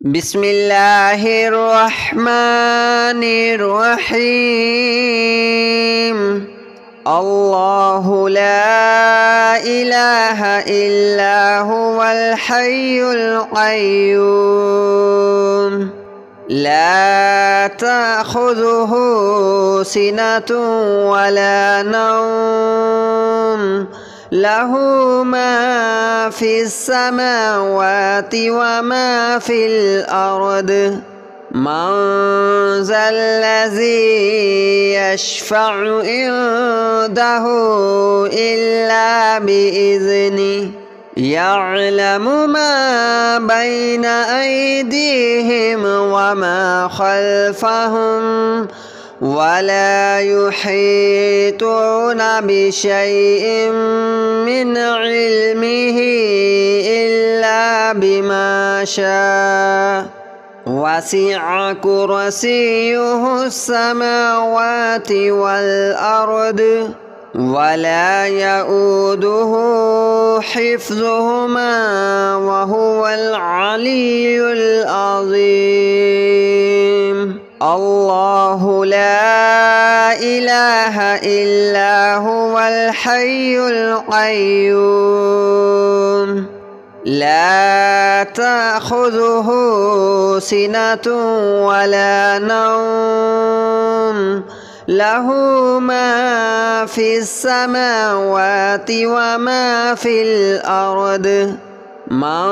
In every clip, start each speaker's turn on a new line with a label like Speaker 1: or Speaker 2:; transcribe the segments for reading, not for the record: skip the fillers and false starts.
Speaker 1: بسم الله الرحمن الرحيم. الله لا إله إلا هو الحي القيوم لا تأخذه سنة ولا نوم له ما في السماوات وما في الأرض من ذا الذي يشفع عنده إلا بإذنه يعلم ما بين أيديهم وما خلفهم ولا يحيطون بشيء من علمه إلا بما شاء وسع كرسيه السماوات والأرض ولا يؤوده حفظهما وهو العلي العظيم. الله لا إله إلا هو الحي القيوم لا تأخذه سنة ولا نوم له ما في السماوات وما في الأرض من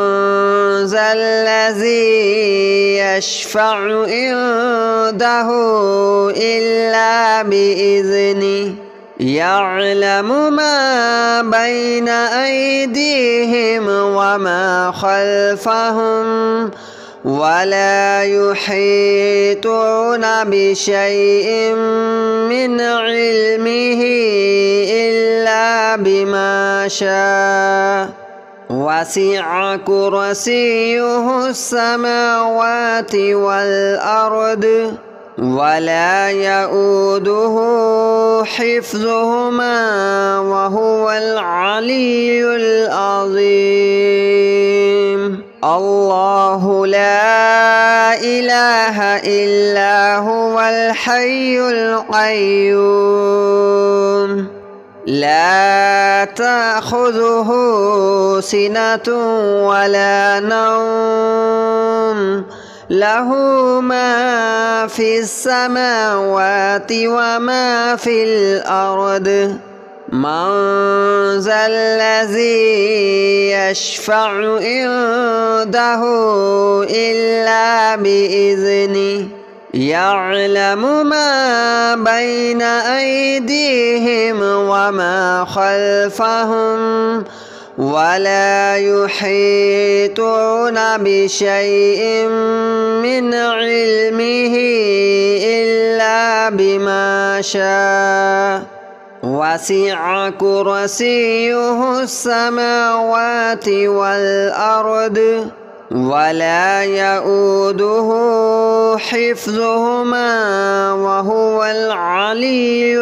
Speaker 1: ذا الذي يشفع عنده إلا بإذنه يعلم ما بين أيديهم وما خلفهم ولا يحيطون بشيء من علمه إلا بما شاء وسع كرسيه السماوات والأرض ولا يؤوده حفظهما وهو العلي العظيم. الله لا إله إلا هو الحي القيوم لا تأخذه سنة ولا نوم له ما في السماوات وما في الأرض من ذا الذي يشفع عنده إلا بإذنه يعلم ما بين أيديهم وما خلفهم ولا يحيطون بشيء من علمه إلا بما شاء وسع كرسيه السماوات والأرض ولا يؤوده حفظهما وهو العلي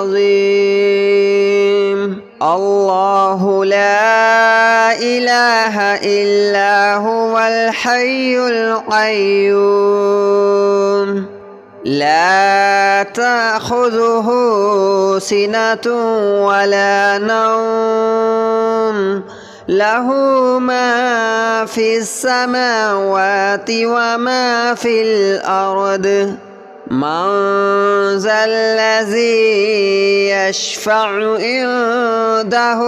Speaker 1: العظيم. الله لا إله إلا هو الحي القيوم لا تأخذه سنة ولا نوم له ما في السماوات وما في الأرض من ذا الذي يشفع عنده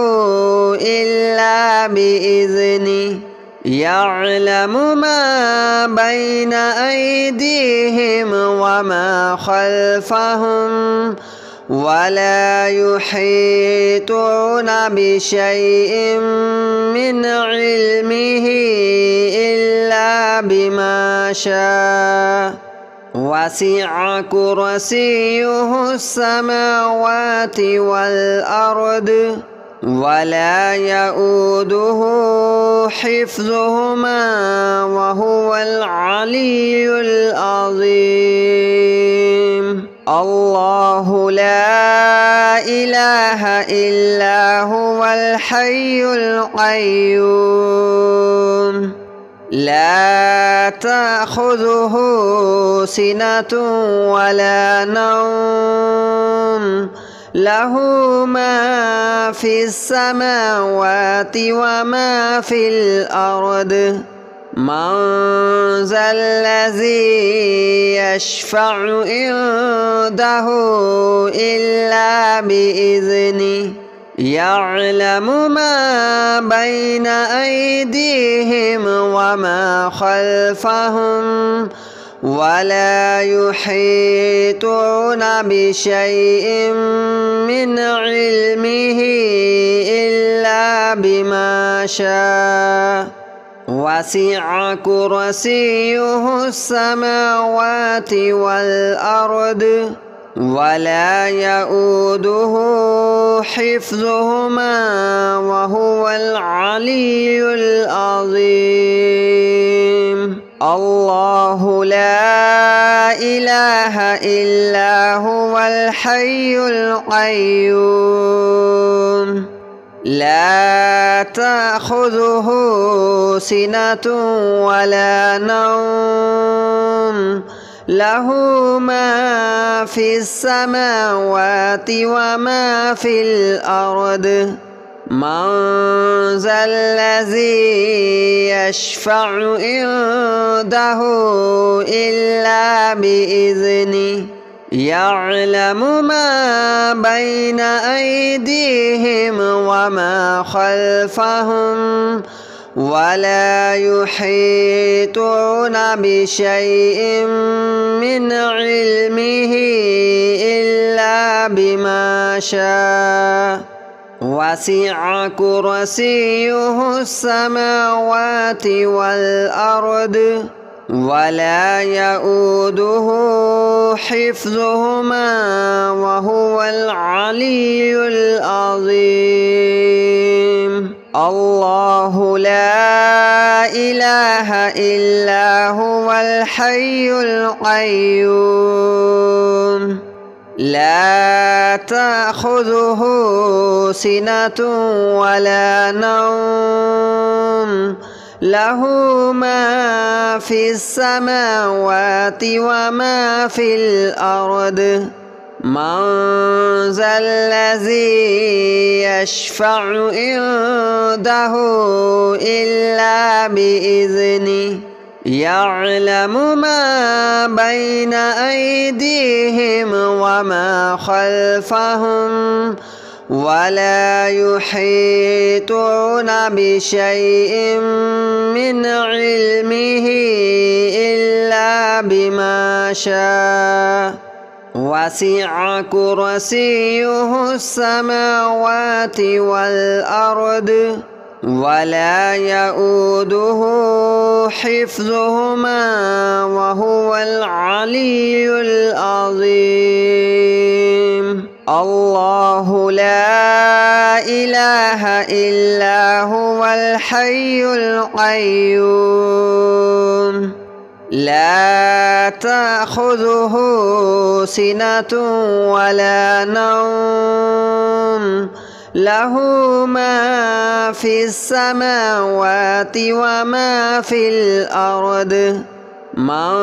Speaker 1: إلا بإذنه يعلم ما بين أيديهم وما خلفهم ولا يحيطون بشيء من علمه إلا بما شاء وسع كرسيه السماوات والأرض ولا يؤوده حفظهما وهو العلي العظيم. الله لا إله إلا هو الحي القيوم لا تأخذه سنة ولا نوم له ما في السماوات وما في الأرض من ذا الذي يشفع عنده إلا بإذنه يعلم ما بين أيديهم وما خلفهم ولا يحيطون بشيء من علمه إلا بما شاء وسع كرسيه السماوات والأرض ولا يؤوده حفظهما وهو العلي العظيم الله لا إله إلا هو الحي القيوم لا تأخذه سنة ولا نوم له ما في السماوات وما في الأرض من ذا الذي يشفع عنده إلا بإذنه يعلم ما بين أيديهم وما خلفهم ولا يحيطون بشيء من علمه إلا بما شاء وسع كرسيه السماوات والأرض ولا يؤوده حفظهما وهو العلي العظيم الله لا إله إلا هو الحي القيوم لا تأخذه سنة ولا نوم له ما في السماوات وما في الأرض من ذا الذي يشفع عنده إلا بإذنه يعلم ما بين أيديهم وما خلفهم ولا يحيطون بشيء من علمه إلا بما شاء وسع كرسيه السماوات والأرض ولا يؤوده حفظهما وهو العلي العظيم الله لا إله إلا هو الحي القيوم لا تأخذه سنة ولا نوم له ما في السماوات وما في الأرض من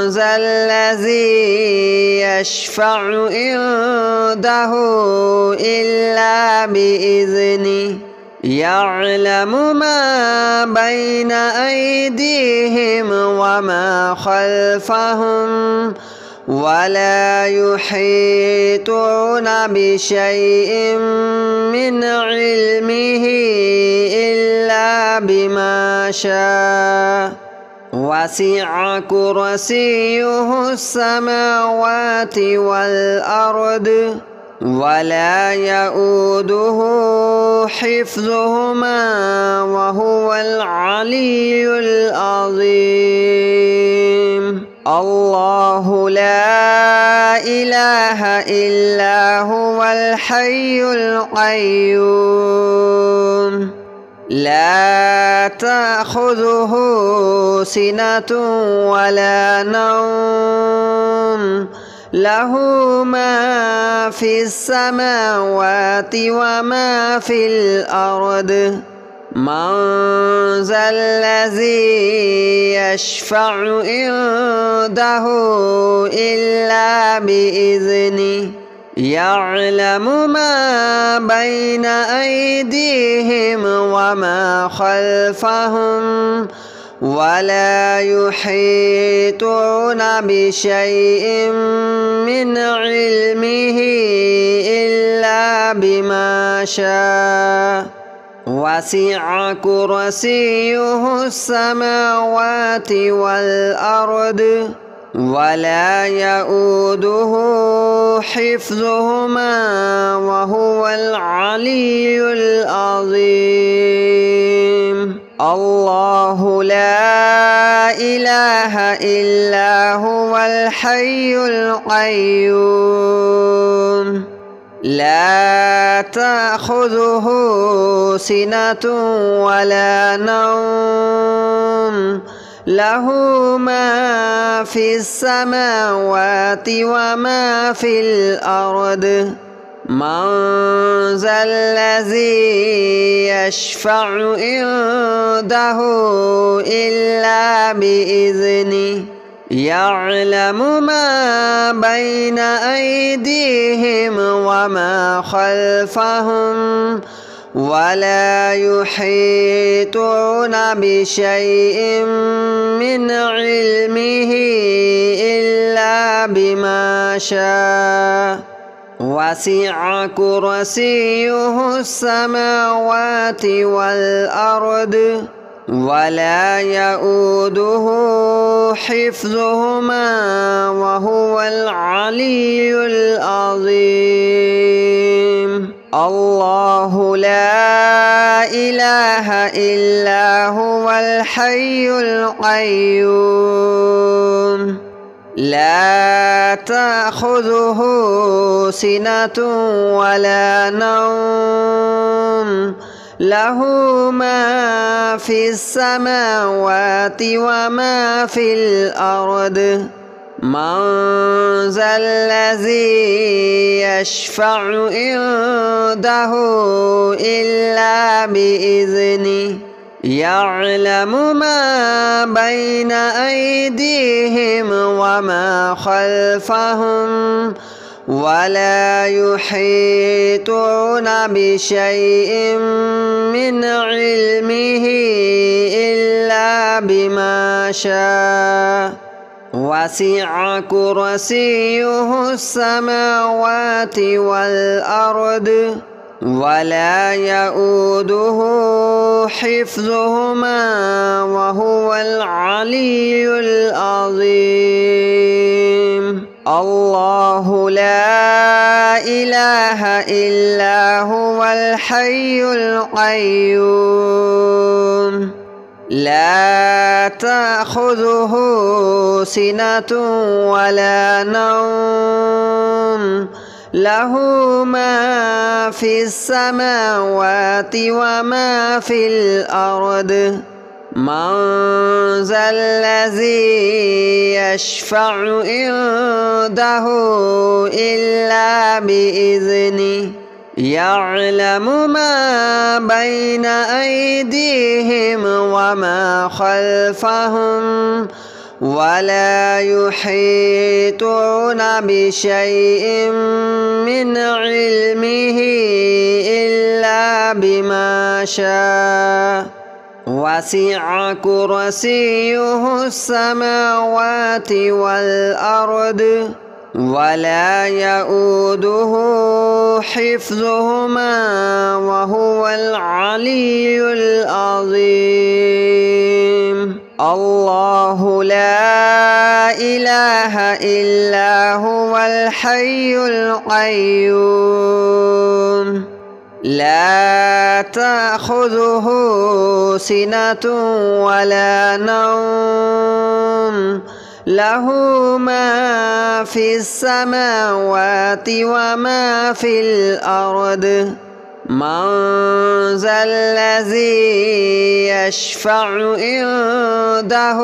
Speaker 1: ذا الذي يشفع عنده إلا بإذنه يعلم ما بين أيديهم وما خلفهم ولا يحيطون بشيء من علمه إلا بما شاء وسع كرسيه السماوات والأرض ولا يؤوده حفظهما وهو العلي العظيم الله لا إله إلا هو الحي القيوم لا تأخذه سنة ولا نوم له ما في السماوات وما في الأرض من ذا الذي يشفع عنده إلا بإذنه يعلم ما بين أيديهم وما خلفهم ولا يحيطون بشيء من علمه إلا بما شاء وسع كرسيه السماوات والأرض ولا يؤوده حفظهما وهو العلي العظيم الله لا إله إلا هو الحي القيوم لا تأخذه سنة ولا نوم له ما في السماوات وما في الأرض من ذا الذي يشفع عنده إلا بإذنه يعلم ما بين أيديهم وما خلفهم ولا يحيطون بشيء من علمه إلا بما شاء وسع كرسيه السماوات والأرض ولا يؤوده حفظهما وهو العلي العظيم الله لا إله إلا هو الحي القيوم لا تأخذه سنة ولا نوم له ما في السماوات وما في الأرض من ذا الذي يشفع عنده إلا بإذنه يعلم ما بين أيديهم وما خلفهم ولا يحيطون بشيء من علمه إلا بما شاء وسع كرسيه السماوات والأرض ولا يؤوده حفظهما وهو العلي العظيم الله لا إله إلا هو الحي القيوم لا تأخذه سنة ولا نوم له ما في السماوات وما في الأرض من ذا الذي يشفع عنده إلا بإذنه يعلم ما بين أيديهم وما خلفهم ولا يحيطون بشيء من علمه إلا بما شاء وسع كرسيه السماوات والأرض ولا يؤوده حفظهما وهو العلي العظيم الله لا إله إلا هو الحي القيوم لا تأخذه سنة ولا نوم له ما في السماوات وما في الأرض من ذا الذي يشفع عنده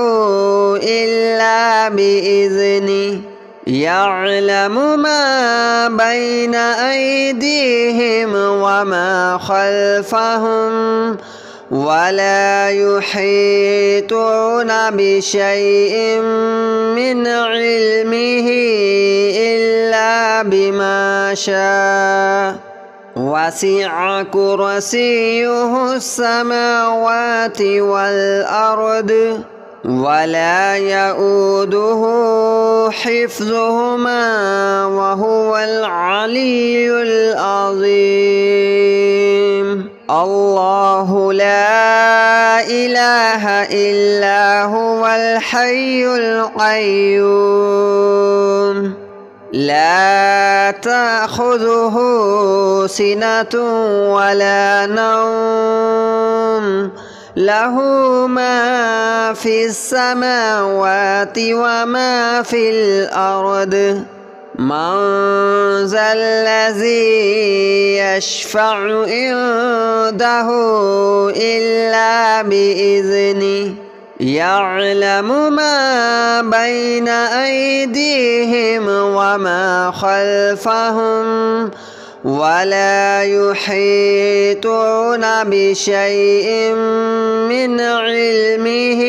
Speaker 1: إلا بإذنه يعلم ما بين أيديهم وما خلفهم ولا يحيطون بشيء من علمه إلا بما شاء وسع كرسيه السماوات والأرض ولا يؤوده حفظهما وهو العلي العظيم الله لا إله إلا هو الحي القيوم لا تأخذه سنة ولا نوم له ما في السماوات وما في الأرض من ذا الذي يشفع عنده إلا بإذنه يعلم ما بين أيديهم وما خلفهم ولا يحيطون بشيء من علمه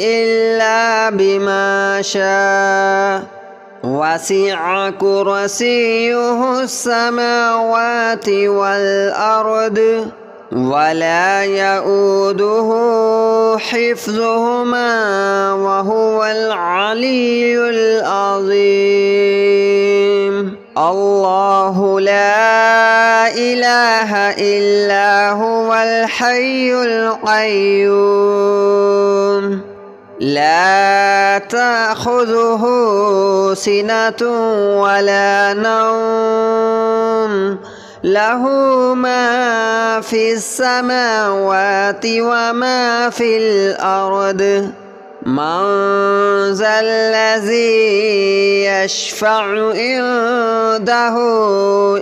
Speaker 1: إلا بما شاء وسع كرسيه السماوات والأرض ولا يؤوده حفظهما وهو العلي العظيم الله لا إله إلا هو الحي القيوم لا تأخذه سنة ولا نوم له ما في السماوات وما في الأرض من ذا الذي يشفع عنده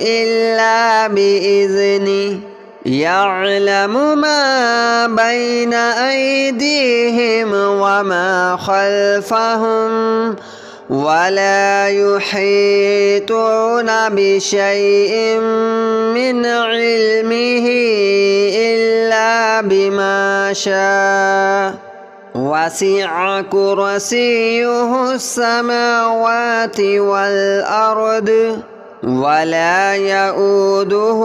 Speaker 1: إلا بإذنه يعلم ما بين أيديهم وما خلفهم ولا يحيطون بشيء من علمه إلا بما شاء وسع كرسيه السماوات والأرض ولا يؤوده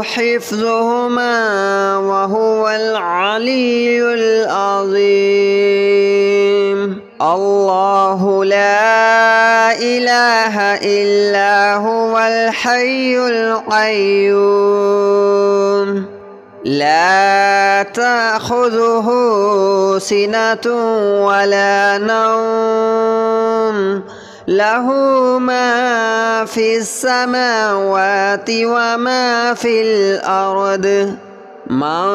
Speaker 1: حفظهما وهو العلي العظيم الله لا إله إلا هو الحي القيوم لا تأخذه سنة ولا نوم له ما في السماوات وما في الأرض من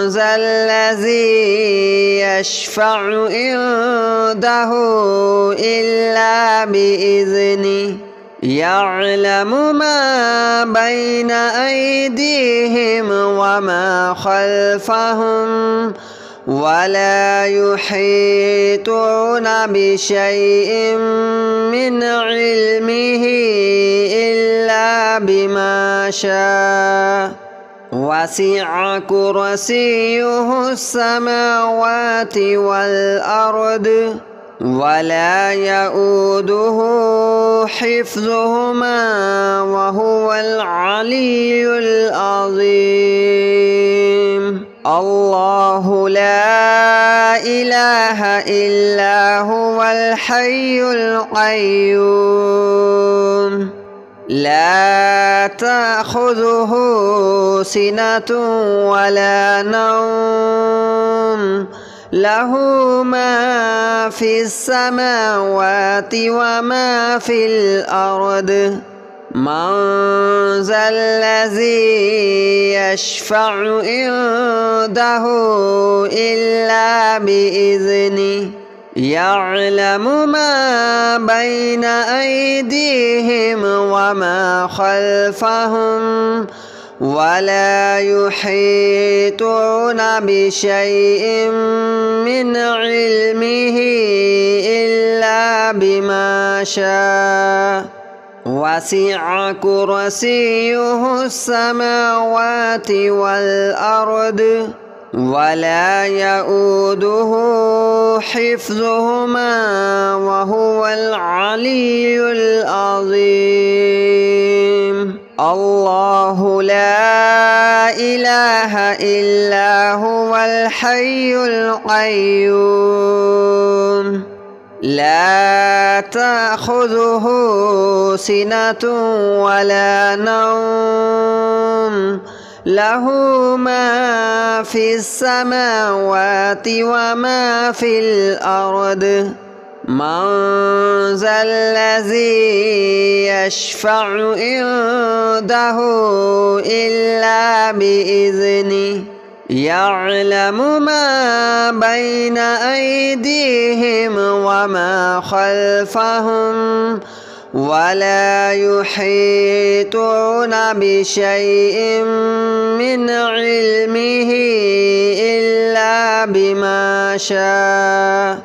Speaker 1: ذا الذي يشفع عنده إلا بإذنه يعلم ما بين أيديهم وما خلفهم ولا يحيطون بشيء من علمه إلا بما شاء وسع كرسيه السماوات والأرض ولا يؤوده حفظهما وهو العلي العظيم الله لا إله إلا هو الحي القيوم لا تأخذه سنة ولا نوم له ما في السماوات وما في الأرض من ذا الذي يشفع عنده إلا بإذنه يعلم ما بين أيديهم وما خلفهم ولا يحيطون بشيء من علمه إلا بما شاء وسع كرسيه السماوات والأرض ولا يؤوده حفظهما وهو العلي العظيم. الله لا إله إلا هو الحي القيوم لا تأخذه سنة ولا نوم له ما في السماوات وما في الأرض من ذا الذي يشفع عنده إلا بإذنه يعلم ما بين أيديهم وما خلفهم ولا يحيطون بشيء من علمه إلا بما شاء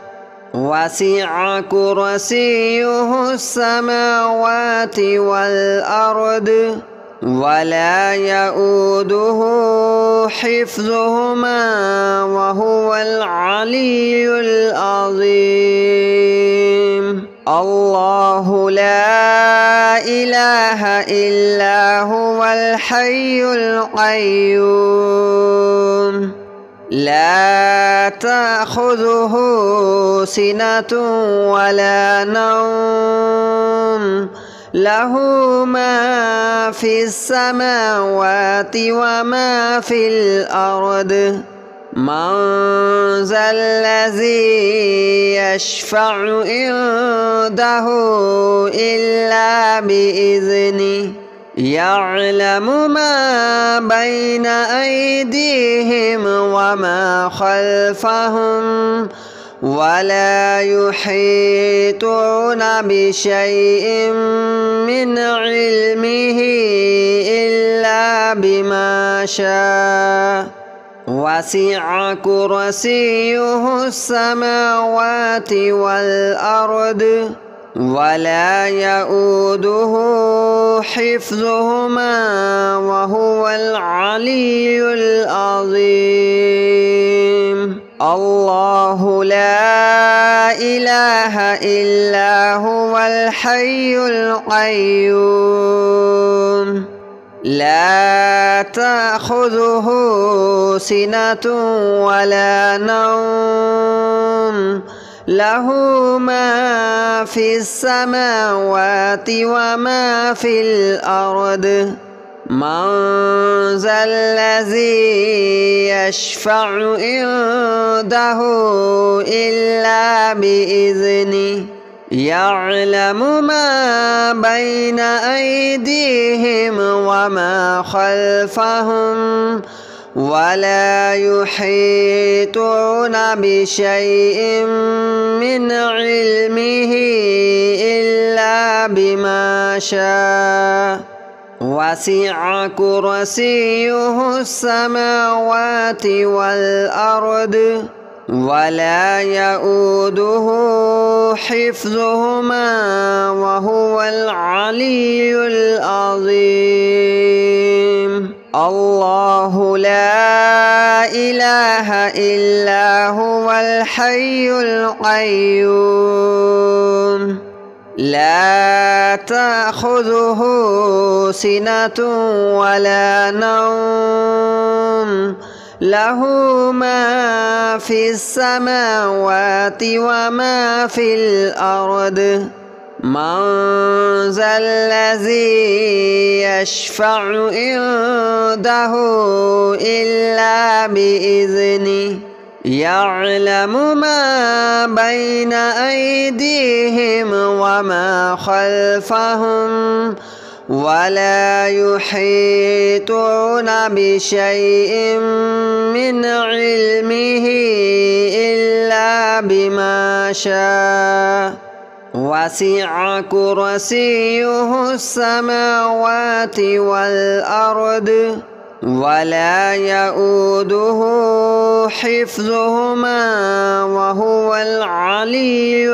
Speaker 1: وسع كرسيه السماوات والأرض ولا يؤوده حفظهما وهو العلي العظيم. الله لا إله إلا هو الحي القيوم لا تأخذه سنة ولا نوم له ما في السماوات وما في الأرض من ذا الذي يشفع عنده إلا بإذنه يعلم ما بين أيديهم وما خلفهم ولا يحيطون بشيء من علمه إلا بما شاء وسع كرسيه السماوات والأرض ولا يؤوده حفظهما وهو العلي العظيم. الله لا إله إلا هو الحي القيوم لا تأخذه سنة ولا نوم له ما في السماوات وما في الأرض من ذا الذي يشفع عنده إلا بإذنه يعلم ما بين أيديهم وما خلفهم ولا يحيطون بشيء من علمه إلا بما شاء وسع كرسيه السماوات والأرض ولا يؤوده حفظهما وهو العلي العظيم. الله لا إله إلا هو الحي القيوم لا تأخذه سنة ولا نوم له ما في السماوات وما في الأرض من ذا الذي يشفع عنده إلا بإذنه يعلم ما بين أيديهم وما خلفهم ولا يحيطون بشيء من علمه إلا بما شاء وسع كرسيه السماوات والأرض ولا يؤوده حفظهما وهو العلي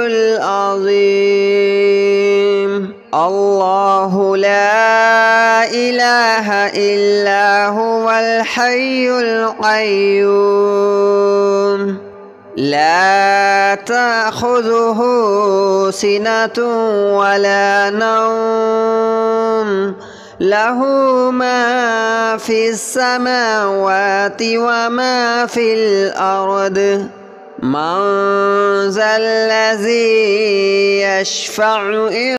Speaker 1: العظيم. الله لا إله إلا هو الحي القيوم لا تأخذه سنة ولا نوم له ما في السماوات وما في الأرض من ذا الذي يشفع